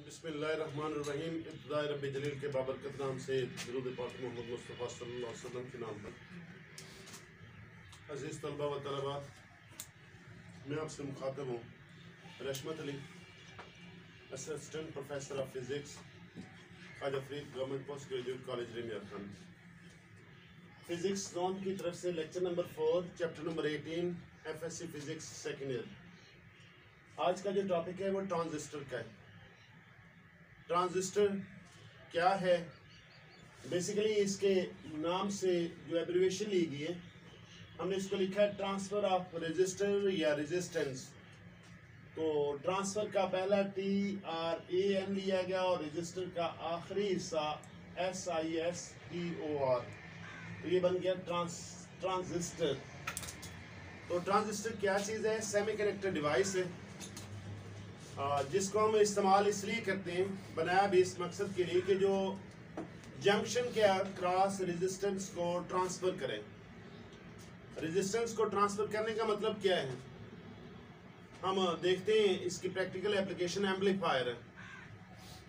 बिस्मिल्लाहिर्रहमानिर्रहीम। इब्तिदाई रब्बी जलील के बाबरकत नाम से दुरूद पाक मोहम्मद मुस्तफ़ा सल्लल्लाहु अलैहि वसल्लम के नाम पर। अज़ीज़ तलबा व तलबात, मैं आपसे मुखातब हूँ Rashmat Ali, assistant professor of physics, Khwaja Farid government post graduate college Rahimyar Khan. Physics zone की तरफ से lecture number 4 chapter number 18 FSC physics second year. आज का जो टॉपिक है वो ट्रांजिस्टर का है। ट्रांजिस्टर क्या है? बेसिकली इसके नाम से जो एब्रिविएशन ली गई है, हमने इसको लिखा है ट्रांसफ़र ऑफ रेजिस्टर या रेजिस्टेंस। तो ट्रांसफ़र का पहला TRAN लिया गया और रजिस्टर का आखिरी हिस्सा SISTOR, तो ये बन गया ट्रांजिस्टर। तो ट्रांजिस्टर क्या चीज़ है? सेमीकंडक्टर डिवाइस है जिसको हम इस्तेमाल इसलिए करते हैं, बनाया भी इस मकसद के लिए कि जो जंक्शन के क्रॉस रेजिस्टेंस को ट्रांसफ़र करें। रेजिस्टेंस को ट्रांसफ़र करने का मतलब क्या है? हम देखते हैं इसकी प्रैक्टिकल एप्लीकेशन एम्पलीफायर है।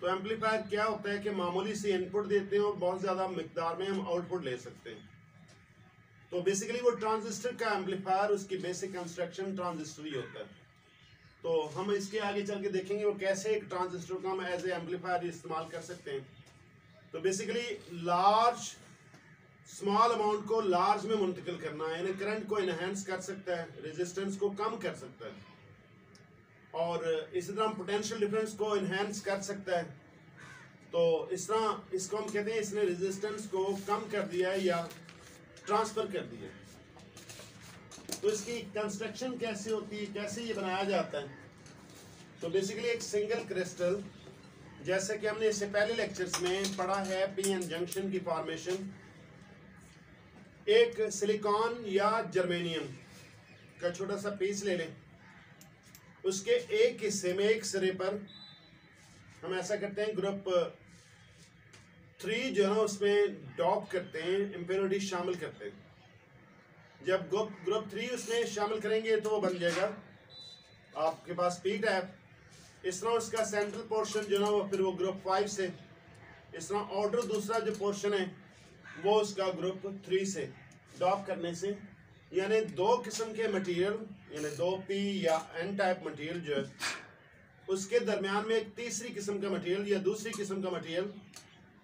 तो एम्पलीफायर क्या होता है कि मामूली सी इनपुट देते हैं और बहुत ज़्यादा मिकदार में हम आउटपुट ले सकते हैं। तो बेसिकली वो ट्रांजिस्टर का एम्पलीफायर, उसकी बेसिक कंस्ट्रक्शन ट्रांजिस्टर ही होता है। तो हम इसके आगे चल के देखेंगे वो कैसे एक ट्रांजिस्टर को हम एज ए एम्पलीफायर इस्तेमाल कर सकते हैं। तो बेसिकली स्मॉल अमाउंट को लार्ज में मुंतकिल करना है, यानी करंट को इनहेंस कर सकता है, रेजिस्टेंस को कम कर सकता है, और इसी तरह पोटेंशियल डिफरेंस को इनहेंस कर सकता है। तो इस तरह इसको हम कहते हैं इसने रेजिस्टेंस को कम कर दिया है या ट्रांसफ़र कर दिया है। तो इसकी कंस्ट्रक्शन कैसे होती है, कैसे ये बनाया जाता है? तो बेसिकली एक सिंगल क्रिस्टल, जैसे कि हमने इससे पहले लेक्चर्स में पढ़ा है, PN जंक्शन की फॉर्मेशन। एक सिलिकॉन या जर्मेनियम का छोटा सा पीस ले लें, उसके एक हिस्से में एक सिरे पर हम ऐसा करते हैं ग्रुप 3 जो है ना उसमें डॉप करते हैं, इम्प्योरिटी शामिल करते हैं। जब ग्रुप 3 उसमें शामिल करेंगे तो वो बन जाएगा आपके पास P टाइप। इस तरह उसका सेंट्रल पोर्शन जो ना वो फिर वो ग्रुप 5 से, इस तरह ऑर्डर दूसरा जो पोर्शन है वो उसका ग्रुप 3 से डॉप करने से, यानी दो किस्म के मटेरियल, यानी 2P या N टाइप मटेरियल जो है उसके दरमियान में एक तीसरी किस्म का मटेरियल या दूसरी किस्म का मटेरियल,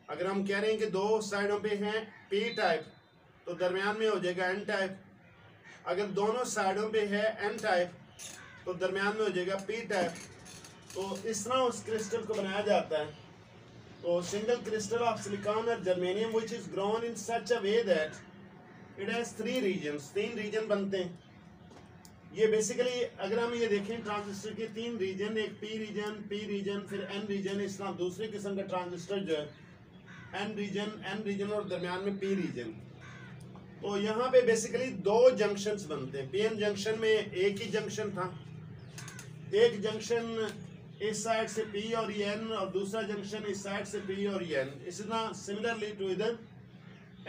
अगर हम कह रहे हैं कि दो साइडों पे हैं P टाइप तो दरमियान में हो जाएगा N टाइप। अगर दोनों साइडों पे है N टाइप तो दरमियान में हो जाएगा P टाइप। तो इस तरह उस क्रिस्टल को बनाया जाता है। तो सिंगल क्रिस्टल ऑफ सिलिकॉन और germanium which is grown in such a way that it has 3 regions, 3 region बनते हैं। ये बेसिकली अगर हम ये देखें ट्रांजिस्टर के 3 रीजन, एक P रीजन, फिर N रीजन, इस तरह दूसरे किस्म का ट्रांजिस्टर जो है N रीजन और दरमियान में P रीजन। तो यहाँ पे बेसिकली 2 जंक्शंस बनते हैं। PN जंक्शन में एक ही जंक्शन था, एक जंक्शन इस साइड से P और N और दूसरा जंक्शन इस साइड से P और N। इसी तरह सिमिलरली टू इधर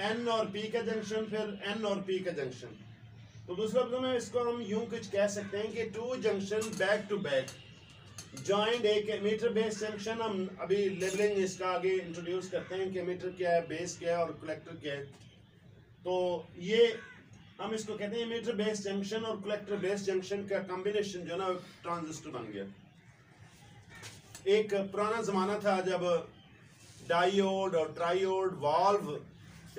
N और P का जंक्शन, फिर N और P का जंक्शन। तो दूसरा में इसको हम यूं कुछ कह सकते हैं कि 2 junction back to back joint, एक एमीटर बेस जंक्शन। हम अभी लेवलिंग इसका आगे इंट्रोड्यूस करते हैं कि एमीटर क्या है, बेस क्या है और कलेक्टर क्या है। तो ये हम इसको कहते हैं एमीटर बेस जंक्शन और कलेक्टर बेस जंक्शन का कॉम्बिनेशन जो ना ट्रांजिस्टर बन गया। एक पुराना ज़माना था जब डायोड और ट्रायोड वाल्व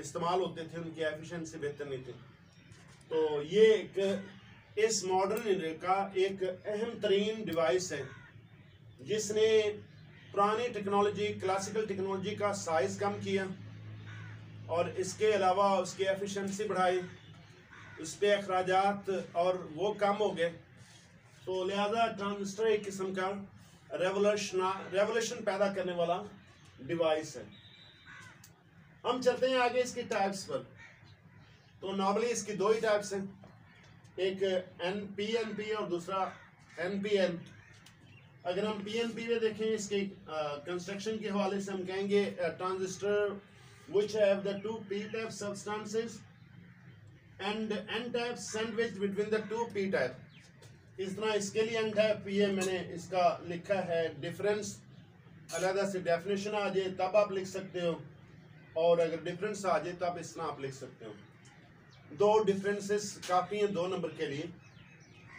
इस्तेमाल होते थे, उनकी एफिशिएंसी बेहतर नहीं थी। तो ये एक इस मॉडर्न एरा का एक अहम तरीन डिवाइस है जिसने पुरानी टेक्नोलॉजी, क्लासिकल टेक्नोलॉजी का साइज़ कम किया और इसके अलावा उसकी एफिशिएंसी बढ़ाई, उस पर अखराजात और वो कम हो गए। तो लिहाजा ट्रांजिस्टर एक किस्म का रेवोल्यूशन पैदा करने वाला डिवाइस है। हम चलते हैं आगे इसकी टाइप्स पर। तो नॉर्मली इसकी 2 ही टाइप्स हैं, एक PNP और दूसरा NPN। अगर हम PNP में देखें इसके कंस्ट्रक्शन के हवाले से हम कहेंगे transistor which have the 2 P-type substances and N-type sandwiched between the 2 P-type। इस तरह इसके लिए N-type ये मैंने इसका लिखा है डिफरेंस अलग से डेफिनेशन आ जाए तब आप लिख सकते हो, और अगर डिफरेंस आ जाए तब इस तरह आप लिख सकते हो। दो डिफरेंसेस काफ़ी हैं 2 नंबर के लिए।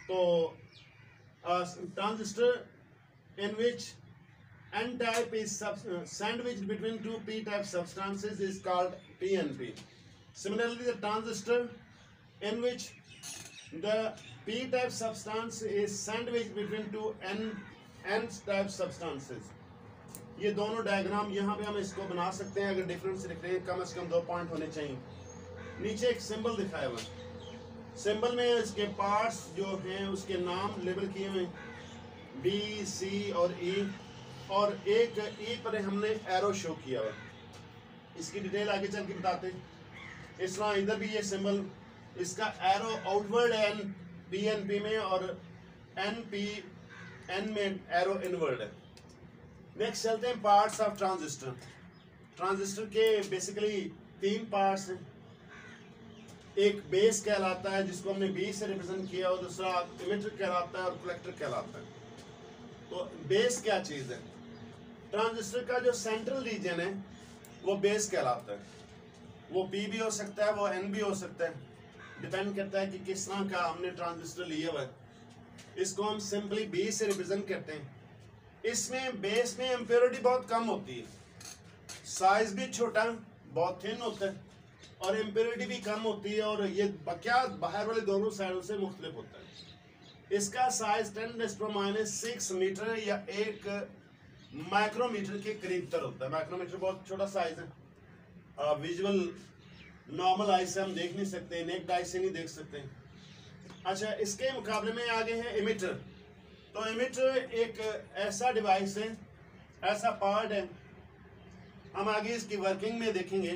तो transistor in which N type is sandwiched between 2 P type substances is called PNP. Similarly, the transistor in which the P type substance is sandwiched between 2 N type substances. ये दोनों diagram यहाँ पे हम इसको बना सकते हैं। अगर डिफरेंस लिख रहे हैं कम से कम 2 पॉइंट होने चाहिए। नीचे एक सिंबल दिखाया हुआ, सिंबल में इसके पार्ट्स जो हैं उसके नाम लेबल किए हुए B, C और E, और एक ई पर हमने एरो शो किया हुआ। इसकी डिटेल आगे चल के बताते हैं। इस तरह इधर भी ये सिंबल, इसका एरो आउटवर्ड है एन पी एन पी में, और एन पी एन में एरो इनवर्ड है। नेक्स्ट चलते हैं पार्ट्स ऑफ ट्रांजिस्टर। ट्रांजिस्टर के बेसिकली 3 पार्ट्स हैं। एक बेस कहलाता है जिसको हमने बी से रिप्रेजेंट किया, और दूसरा इमिटर कहलाता है और कलेक्टर कहलाता है। तो बेस क्या चीज़ है? ट्रांजिस्टर का जो सेंट्रल रीजन है वो बेस कहलाता है। वो पी भी हो सकता है, वो एन भी हो सकता है, डिपेंड करता है कि किस तरह का हमने ट्रांजिस्टर लिया हुआ है। इसको हम सिंपली बी से रिप्रेजेंट करते हैं। इसमें बेस में इम्प्योरिटी बहुत कम होती है, साइज भी छोटा बहुत थिन होता है, और इम्प्योरिटी भी कम होती है, और ये क्या बाहर वाले दोनों साइडों से मुख्तलिफ होता है। इसका साइज 10⁻⁶ मीटर या 1 माइक्रोमीटर के करीब तर होता है। माइक्रोमीटर बहुत छोटा साइज है, विजुअल नॉर्मल आई से हम देख नहीं सकते, नेक्ड आई से नहीं देख सकते। अच्छा, इसके मुकाबले में आगे है इमिटर। तो इमिटर एक ऐसा डिवाइस है, ऐसा पार्ट है, हम आगे इसकी वर्किंग में देखेंगे।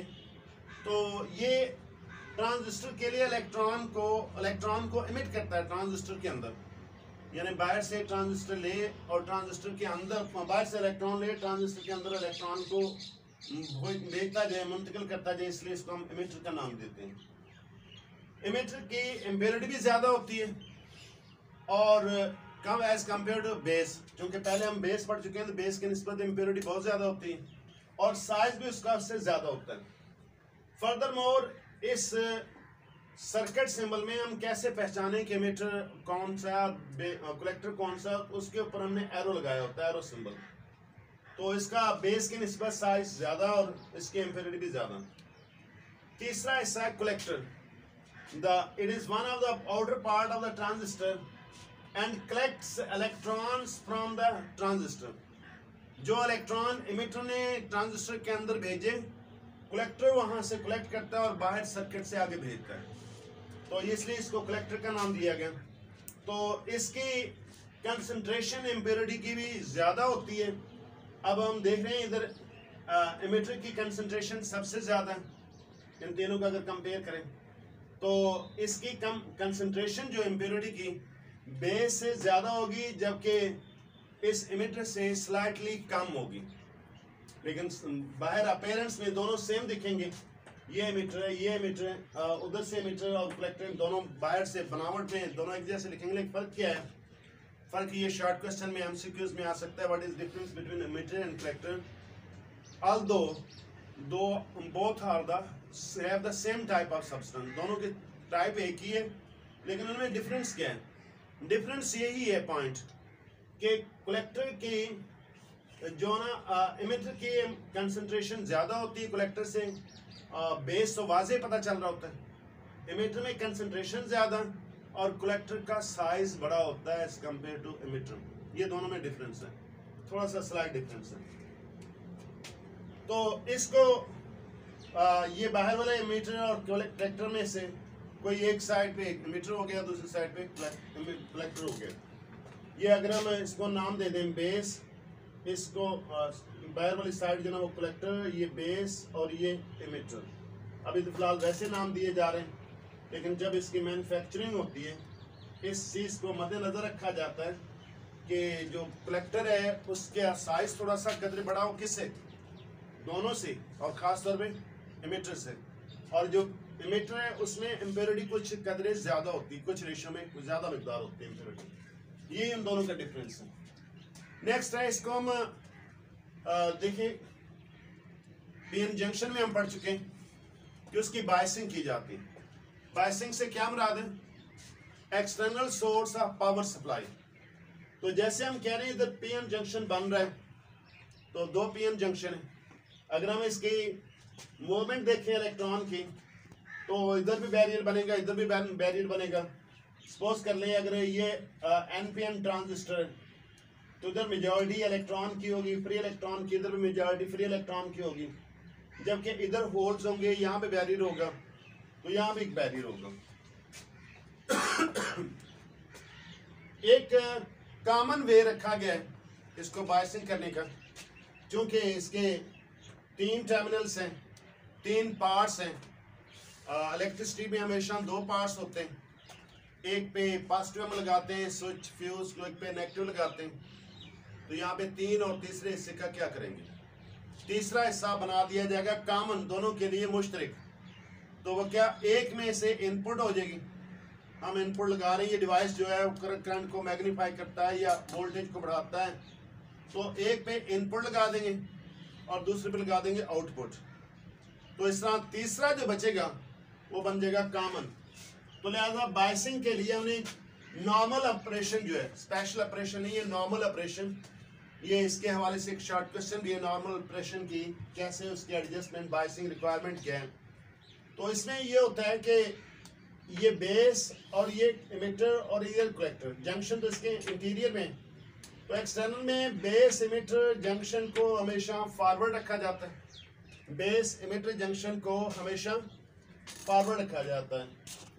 तो ये ट्रांजिस्टर के लिए इलेक्ट्रॉन को इमिट करता है ट्रांजिस्टर के अंदर, यानी बाहर से ट्रांजिस्टर ले और ट्रांजिस्टर के अंदर, बाहर से इलेक्ट्रॉन ले ट्रांजिस्टर के अंदर इलेक्ट्रॉन को भेजता जाए, मुंतकिल करता जाए, इसलिए इसको हम इमिटर का नाम देते हैं। इमिटर की इम्प्योरिटी भी ज़्यादा होती है और कम एज कम्पेयर टू बेस, क्योंकि पहले हम बेस पढ़ चुके हैं, तो बेस की निस्बत इम्प्योरिटी बहुत ज़्यादा होती है और साइज भी उसका उससे ज़्यादा होता है। फर्दर मोर, इस सर्किट सिंबल में हम कैसे पहचानें कि इमिटर कौन सा, कलेक्टर कौन सा, उसके ऊपर हमने एरो लगाया होता है, एरो सिंबल। तो इसका बेस की निस्बत साइज ज़्यादा और इसकी इम्प्योरिटी भी ज़्यादा। तीसरा हिस्सा है collector. It is one of the outer part of the transistor and collects electrons from the transistor. जो इलेक्ट्रॉन इमिटर ने ट्रांजिस्टर के अंदर भेजे, कलेक्टर वहां से कलेक्ट करता है और बाहर सर्किट से आगे भेजता है, तो इसलिए इसको कलेक्टर का नाम दिया गया। तो इसकी कंसंट्रेशन इम्प्योरिटी की भी ज़्यादा होती है। अब हम देख रहे हैं इधर इमिटर की कंसंट्रेशन सबसे ज़्यादा है इन तीनों का अगर कंपेयर करें, तो इसकी कम कंसंट्रेशन जो इम्प्योरिटी की बेस से ज़्यादा होगी, जबकि इस इमिटर से स्लाइटली कम होगी। लेकिन बाहर अपीयरेंस में दोनों सेम दिखेंगे। ये इमिटर है, ये इमिटर है, उधर से इमिटर और कलेक्टर दोनों बाहर से बनावट में दोनों एक जैसे लिखेंगे, लेकिन फ़र्क क्या है? फ़र्क ये शॉर्ट क्वेश्चन में एमसीक्यूज में आ सकता है। What is difference between emitter and collector? Although both are the have the same type of substance, दोनों के टाइप एक ही है, लेकिन उनमें डिफरेंस क्या है? डिफरेंस यही है पॉइंट कि कलेक्टर की जो ना इमिटर की कंसंट्रेशन ज़्यादा होती है कलेक्टर से, बेस तो वाजे पता चल रहा होता है। इमिटर में कंसंट्रेशन ज़्यादा और कलेक्टर का साइज बड़ा होता है एज कम्पेयर टू इमिटर। ये दोनों में डिफरेंस है, थोड़ा सा स्लाइट डिफरेंस है। तो इसको ये बाहर वाला इमिटर और कलेक्टर में से कोई एक साइड पे इमिटर हो गया, दूसरी साइड पे कलेक्टर हो गया। ये अगर हम इसको नाम दे दें बेस, इसको बाहर वाली साइड जो ना वो कलेक्टर, ये बेस और ये इमिटर। अभी तो फिलहाल वैसे नाम दिए जा रहे हैं, लेकिन जब इसकी मैन्युफैक्चरिंग होती है इस चीज़ को मद्देनज़र रखा जाता है कि जो कलेक्टर है उसके साइज थोड़ा सा कदर बड़ा हो, किससे? दोनों से, और ख़ास तौर पे इमिटर से। और जो इमिटर है उसमें इम्प्योरिटी कुछ कदरें ज़्यादा होती है, कुछ रेशो में कुछ ज़्यादा मिकदार होती है इम्प्योरिटी। ये इन दोनों का डिफरेंस है। नेक्स्ट है, इसको हम देखिए पीएन जंक्शन में हम पढ़ चुके हैं कि उसकी बायसिंग की जाती है। बायसिंग से क्या मुराद है? External source of power supply. तो जैसे हम कह रहे हैं इधर पीएन जंक्शन बन रहा है, तो दो पीएन जंक्शन है। अगर हम इसकी मूवमेंट देखें इलेक्ट्रॉन की, तो इधर भी बैरियर बनेगा, इधर भी बैरियर बनेगा। सपोज कर लें अगर ये एनपीएन ट्रांजिस्टर है, तो इधर मेजॉरिटी इलेक्ट्रॉन की होगी फ्री इलेक्ट्रॉन की, इधर भी मेजॉरिटी फ्री इलेक्ट्रॉन की होगी। जबकि इधर होल्स होंगे, यहाँ पे बैरियर होगा, तो यहाँ भी एक बैरियर होगा। एक कॉमन वे रखा गया है इसको बायसिंग करने का, क्योंकि इसके 3 टर्मिनल्स हैं, 3 पार्ट्स हैं। इलेक्ट्रिसिटी में हमेशा 2 पार्ट्स होते हैं, एक पे पॉजिटिव हम लगाते हैं स्विच फ्यूज को, एक पे नेगेटिव लगाते हैं। तो यहाँ पे 3 और तीसरे हिस्से का क्या करेंगे? तीसरा हिस्सा बना दिया जाएगा कॉमन, दोनों के लिए मुश्तरक। तो वो क्या, एक में से इनपुट हो जाएगी, हम इनपुट लगा रहे हैं, ये डिवाइस जो है करंट को मैग्नीफाई करता है या वोल्टेज को बढ़ाता है। तो एक पे इनपुट लगा देंगे और दूसरे पे लगा देंगे आउटपुट। तो इस तरह तीसरा जो बचेगा वो बन जाएगा कॉमन। तो लिहाजा बायसिंग के लिए हमने नॉर्मल ऑपरेशन जो है, स्पेशल ऑपरेशन नहीं है, नॉर्मल ऑपरेशन, ये इसके हवाले से एक शॉर्ट क्वेश्चन भी है, नॉर्मल ऑपरेशन की कैसे उसकी एडजस्टमेंट बायसिंग रिक्वायरमेंट क्या है। तो इसमें ये होता है कि ये बेस और ये इमिटर और ये कलेक्टर जंक्शन तो इसके इंटीरियर में, तो एक्सटर्नल में बेस इमिटर जंक्शन को हमेशा फॉरवर्ड रखा जाता है। बेस इमिटर जंक्शन को हमेशा फॉरवर्ड रखा जाता है,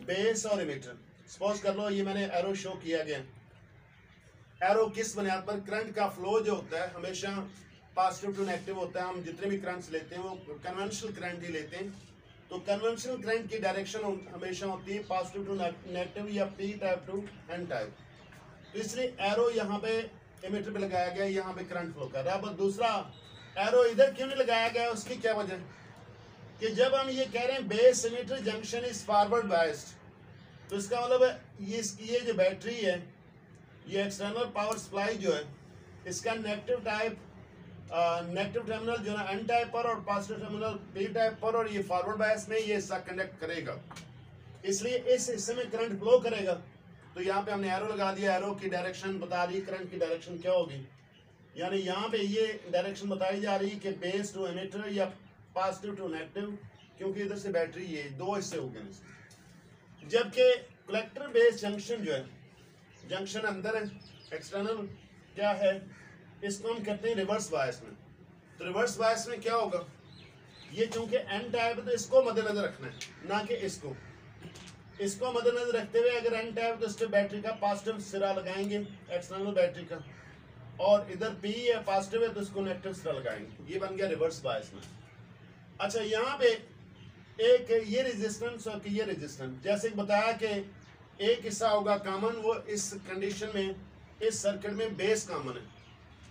बेस और इमिटर। सपोज कर लो ये मैंने एरो शो किया गया, एरो किस बुनियाद पर? करंट का फ्लो जो होता है हमेशा पॉजिटिव टू नेगेटिव होता है। हम जितने भी करंट्स लेते हैं वो कन्वेंशनल करंट ही लेते हैं। तो कन्वेंशनल करंट की डायरेक्शन हमेशा होती है पॉजिटिव टू नेगेटिव या P type to N type. तो इसलिए एरो यहाँ पे इमिटर पे लगाया गया, यहाँ पे करंट फ्लो कर रहा है। बस दूसरा एरो इधर क्यों नहीं लगाया गया, उसकी क्या वजह? कि जब हम ये कह रहे हैं base emitter junction is forward biased, तो इसका मतलब है ये जो बैटरी है, ये एक्सटर्नल पावर सप्लाई जो है, इसका नेगेटिव टाइप नेगेटिव टर्मिनल जो है एन टाइप पर और पॉजिटिव टर्मिनल पी टाइप पर, और ये फॉरवर्ड बायस में ये हिस्सा कंडक्ट करेगा, इसलिए इस हिस्से में करंट फ्लो करेगा। तो यहाँ पे हमने एरो लगा दिया, एरो की डायरेक्शन बता रही करंट की डायरेक्शन क्या होगी, यानी यहाँ पे ये डायरेक्शन बताई जा रही है कि बेस टू इमिटर या पॉजिटिव टू नेगेटिव, क्योंकि इधर से बैटरी ये 2 हिस्से हो गए। जबकि कलेक्टर बेस जंक्शन जो है, जंक्शन अंदर है, एक्सटर्नल क्या है, इसको हम कहते हैं रिवर्स बायस में। तो रिवर्स बायस में क्या होगा, ये चूंकि एन टाइप है तो इसको मद्देनजर रखना है, ना कि इसको मद्देनजर रखते हुए अगर एन टाइप तो इस पे बैटरी का पॉजिटिव सिरा लगाएंगे, एक्सटर्नल बैटरी का, और इधर पी है पॉजिटिव है तो इसको नेगेटिव सिरा लगाएंगे। ये बन गया रिवर्स बायस में। अच्छा, यहाँ पे एक ये रेजिस्टेंस और ये रेजिस्टेंस, जैसे बताया कि एक हिस्सा होगा कॉमन, वो इस कंडीशन में इस सर्किट में बेस कॉमन है,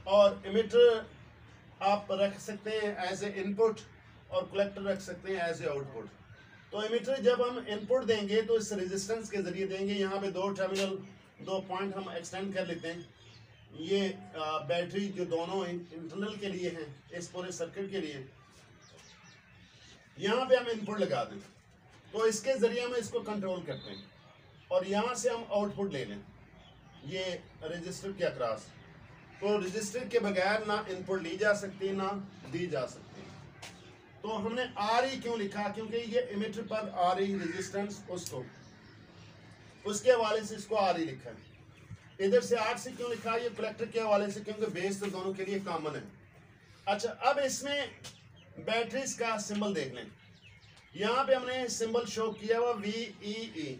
और इमिटर आप रख सकते हैं एज ए इनपुट और कलेक्टर रख सकते हैं एज ए आउटपुट। तो इमिटर जब हम इनपुट देंगे तो इस रेजिस्टेंस के जरिए देंगे। यहाँ पे 2 टर्मिनल 2 पॉइंट हम एक्सटेंड कर लेते हैं, ये बैटरी जो दोनों इंटरनल के लिए हैं, इस पूरे सर्किट के लिए यहाँ पे हम इनपुट लगा दें, तो इसके जरिए हम इसको कंट्रोल करते हैं, और यहाँ से हम आउटपुट ले लें ये रजिस्टर के अक्रॉस। तो रजिस्टर के बगैर ना इनपुट ली जा सकती ना दी जा सकती। तो हमने आर ई क्यों लिखा, क्योंकि ये इमिटर पर आर ई रेजिस्टेंस उसके हवाले से इसको आर ई लिखा है। इधर से आर से क्यों लिखा, ये कलेक्टर के हवाले से, क्योंकि बेस तो दोनों के लिए कॉमन है। अच्छा, अब इसमें बैटरीज का सिंबल देख लें। यहाँ पे हमने सिंबल शो किया हुआ VEE,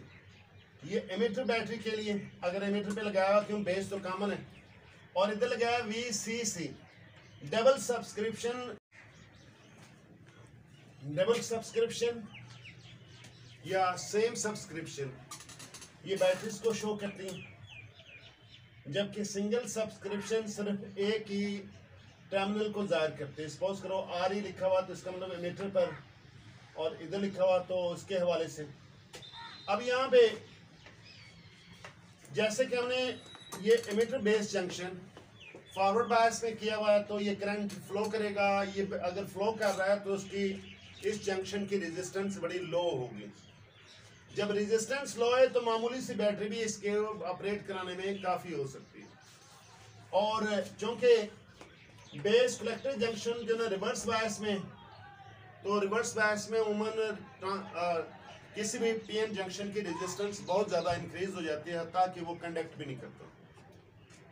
ये इमिटर बैटरी के लिए, अगर इमिटर पे लगाया हुआ क्यों, बेस तो कॉमन है, और इधर लगाया VCC, डबल सब्सक्रिप्शन या सेम सब्सक्रिप्शन, ये बैटरीज को शो करती हैं। जबकि सिंगल सब्सक्रिप्शन सिर्फ एक ही टर्मिनल को जाहिर करते हैं। सपोज करो RE लिखा हुआ तो इसका मतलब इमिटर पर, और इधर लिखा हुआ तो उसके हवाले से। अब यहाँ पे जैसे कि हमने ये emitter base junction forward bias में किया हुआ है तो ये करंट फ्लो करेगा। ये अगर फ्लो कर रहा है तो उसकी इस जंक्शन की रेजिस्टेंस बड़ी लो होगी। जब रेजिस्टेंस लो है तो मामूली सी बैटरी भी इसके ऑपरेट कराने में काफ़ी हो सकती है। और चूँकि बेस कलेक्टर जंक्शन जो ना रिवर्स बायस में, तो रिवर्स बायस में उमूमन किसी भी पीएन जंक्शन की रेजिस्टेंस बहुत ज़्यादा इंक्रीज हो जाती है ताकि वो कंडक्ट भी नहीं करता।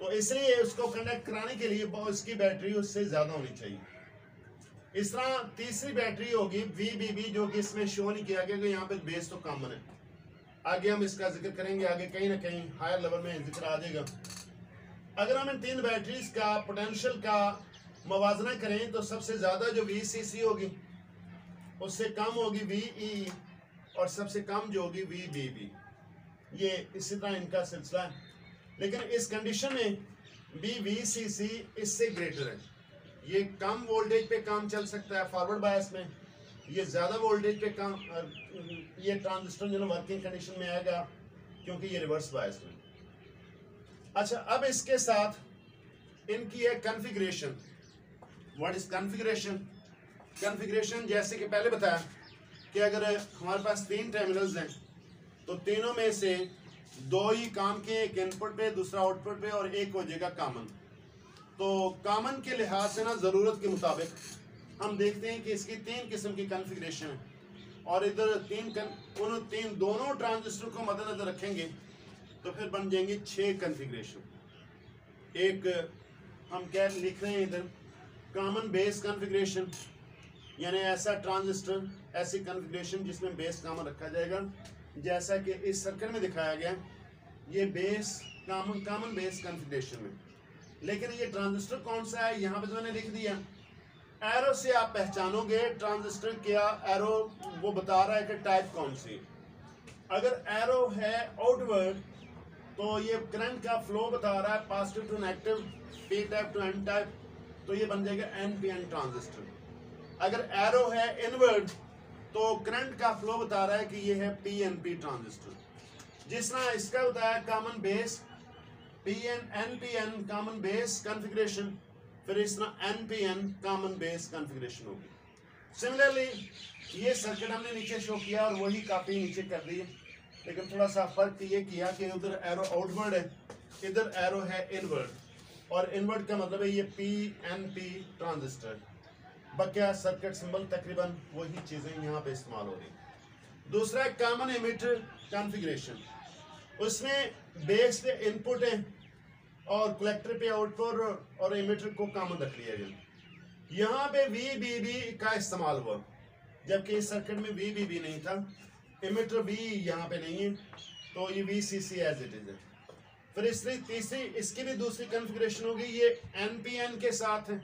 तो इसलिए उसको कंडक्ट कराने के लिए इसकी बैटरी उससे ज़्यादा होनी चाहिए। इस तरह तीसरी बैटरी होगी VBB, जो कि इसमें शो नहीं किया गया, यहाँ पे बेस तो कॉमन है। आगे हम इसका जिक्र करेंगे, आगे कहीं ना कहीं हायर लेवल में जिक्र आ जाएगा। अगर हम इन तीन बैटरीज का पोटेंशियल का मवाजना करें तो सबसे ज़्यादा जो VCC होगी उससे कम होगी VEE और सबसे कम जो होगी VBB। ये इसी तरह इनका सिलसिला है, लेकिन इस कंडीशन में VCC इससे ग्रेटर है। ये कम वोल्टेज पे काम चल सकता है फॉरवर्ड बायस में, ये ज़्यादा वोल्टेज पे काम, ये ट्रांजिस्टर जो है वर्किंग कंडीशन में आएगा क्योंकि ये रिवर्स बायस में। अच्छा, अब इसके साथ इनकी है configuration. What is configuration? Configuration जैसे कि पहले बताया कि अगर हमारे पास तीन टर्मिनल्स हैं तो तीनों में से दो ही काम के, एक इनपुट पे, दूसरा आउटपुट पे और एक हो जाएगा कॉमन। तो कॉमन के लिहाज से ना ज़रूरत के मुताबिक हम देखते हैं कि इसकी तीन किस्म की कॉन्फ़िगरेशन है और इधर दोनों ट्रांजिस्टर को मद्देनजर रखेंगे तो फिर बन जाएंगे 6 कॉन्फ़िगरेशन। एक हम क्या लिख रहे हैं इधर, कॉमन बेस कॉन्फ़िगरेशन, यानी ऐसा ट्रांजिस्टर, ऐसी कॉन्फ़िगरेशन जिसमें बेस कॉमन रखा जाएगा, जैसा कि इस सर्किट में दिखाया गया। ये बेस कॉमन बेस कॉन्फ़िगरेशन में, लेकिन ये ट्रांजिस्टर कौन सा है यहाँ पे तो मैंने लिख दिया। एरो से आप पहचानोगे ट्रांजिस्टर क्या, एरो वो बता रहा है कि टाइप कौन सी। अगर एरो है आउटवर्ड तो ये करंट का फ्लो बता रहा है, positive to negative, P type to N type, तो ये बन जाएगा NPN ट्रांजिस्टर। अगर एरो है इनवर्ड तो करंट का फ्लो बता रहा है कि ये है PNP ट्रांजिस्टर। जिस तरह इसका बताया common base NPN common base configuration, फिर इस तरह NPN कॉमन बेस कॉन्फ़िगरेशन होगी। सिमिलरली ये सर्किट हमने नीचे शो किया और वही काफ़ी नीचे कर दी, लेकिन थोड़ा सा फर्क ये किया कि उधर एरो आउटवर्ड है, इधर एरो है इनवर्ड, और इनवर्ड का मतलब है ये PNP ट्रांजिस्टर। बकिया सर्किट सिंबल तकरीबन वही चीज़ें यहाँ पे इस्तेमाल हो रही। दूसरा कॉमन एमिटर कॉन्फ़िगरेशन, उसमें बेस पे इनपुट है और कलेक्टर पे आउटपुट और एमिटर को कॉमन रख लिया गया। यहाँ पे VBB का इस्तेमाल हुआ, जबकि इस सर्किट में VBB नहीं था, एमिटर भी यहाँ पे नहीं है, तो ये VCC एज इट इज है। फिर तीसरी इसकी भी दूसरी कॉन्फ़िगरेशन होगी, ये NPN के साथ है।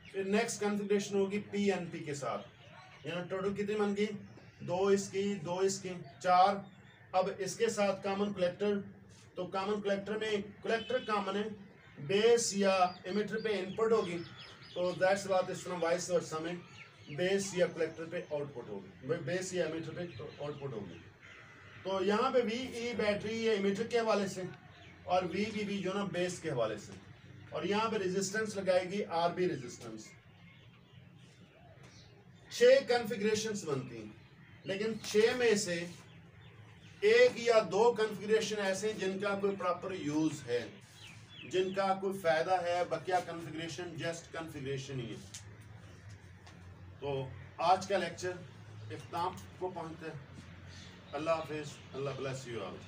फिर नेक्स्ट कॉन्फ़िगरेशन होगी PNP के साथ। यहाँ टोटल कितनी बन गई, 2 इसकी 4। अब इसके साथ कॉमन कलेक्टर, तो कॉमन कलेक्टर में कलेक्टर कॉमन है, बेस या एमिटर पे इनपुट होगी, तो दैट्स बात इस तरह वाइस वर्सा में बेस या कलेक्टर पे आउटपुट होगी, बेस या एमिटर पे आउटपुट होगी। तो यहाँ पे VE बैटरी या एमिटर के हवाले से और VBB जो ना बेस के हवाले से, और यहाँ पे रेजिस्टेंस लगाएगी RB रेजिस्टेंस। 6 कॉन्फ़िगरेशंस बनती हैं, लेकिन 6 में से 1 या 2 कॉन्फ़िगरेशन ऐसे जिनका कोई प्रॉपर यूज़ है, जिनका कोई फ़ायदा है, बकिया कॉन्फ़िगरेशन जस्ट कॉन्फ़िगरेशन ही है। तो आज का लेक्चर इख्तिताम को पहुँचता है। अल्लाह हाफिज़, अल्लाह ब्लेस यू ऑल।